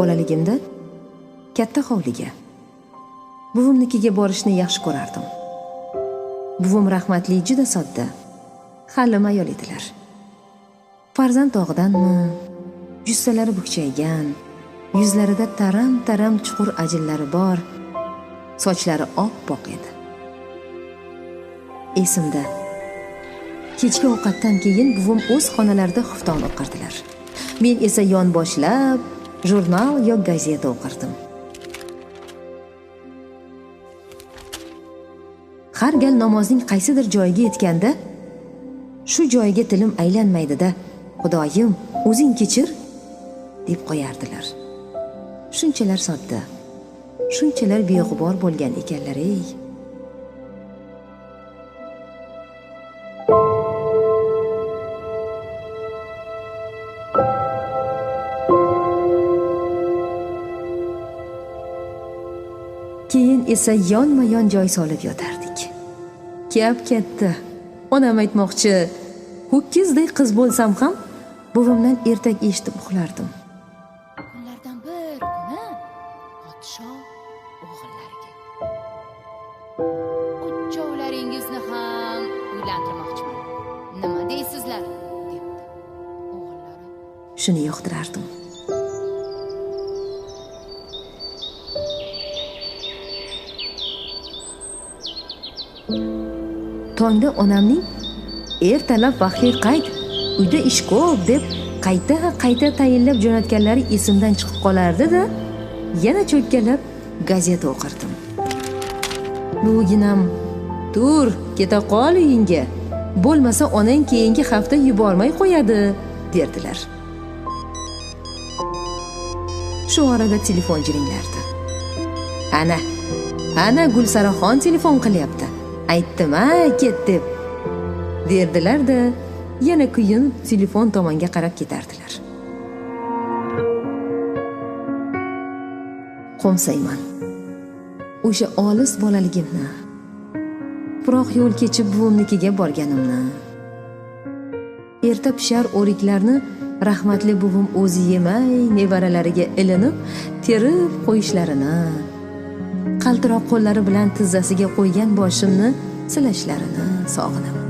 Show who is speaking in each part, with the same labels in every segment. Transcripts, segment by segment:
Speaker 1: bolaligimda katta hovliga, buvimnikiga borishni yaxshi ko'rardim. Buvim rahmatli juda sodda, halim ayol edilar. Farzand dog'idanmi, jussalari bukchaygan, yuzlarida taram-taram chuqur ajinlari bor, sochlari oppoq edi. Esimda, kechki ovqatdan keyin buvim o'z xonalarida xufton o'qirdilar. Men esa yonboshlab jurnal yo gazeta o'qirdim. Har gal namozning qaysidir joyiga yetganda, shu joyiga tilim aylanmaydi-da, Xudoyim, o'zing kechir deb qo'yardilar. Shunchalar sodda, shunchalar beg'ubor bo'lgan ekanlar-ey. Keyin esa yonma-yon joy solib yotardik. Gap katta. Onam aytmoqchi, ho'kizdek qiz bo'lsam ham buvimdan ertak eshitib uxlardim.
Speaker 2: Kunlardan bir kuni podsho o'g'illariga uchovlaringizni ham uylantirmoqchiman. Nima deysizlar? debdi. O'g'illari
Speaker 1: Shuni yoqtirardim. Tongda onamning ertalab vaqtga qayt, uyda ish ko'p deb qayta tayinlab jo'natganlari esimdan chiqib qolardi-da, yana cho'kkalab gazeta o'qirdim. Buginam, tur, keta qol uyingga. Bo'lmasa onang keyingi hafta yubormay qo'yadi, derdilar. Shu orada telefon jiringlardi. Ana Gulsaraxon telefon qilyapti. Aytdim-a, ket deb, derdilar-da, yana kuyinib telefon tomonga qarab ketardilar. Qo'msayman o'sha olis bolaligimni, biroq yo'l kechib buvimnikiga borganimni. Erta pishar o'riklarni rahmatli buvim o'zi yemay nevaralariga ilinib, terib qo'yishlarini, qaltiroq qo'llari bilan tizzasiga qo'ygan boshimni silashlarini sog'inaman.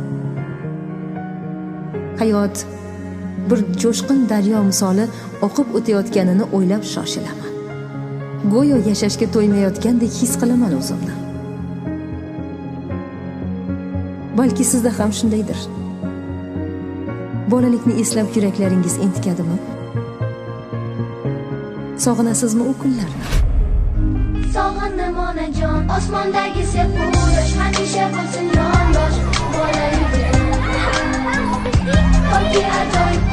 Speaker 1: Hayot bir jo'shqin daryo misoli oqib o'tayotganini o'ylab shoshilaman. Go'yo yashashga to'ymayotgandek his qilaman o'zimni. Balki sizda ham shundaydir. Bolalikni eslab yuraklaringiz entikadimi? Sog'inasizmi u kunlarni?
Speaker 3: Sog'indim onajon, osmondagi sepo'yosh hamisha bo'lsin yondosh bolaligim. Balki ajoyib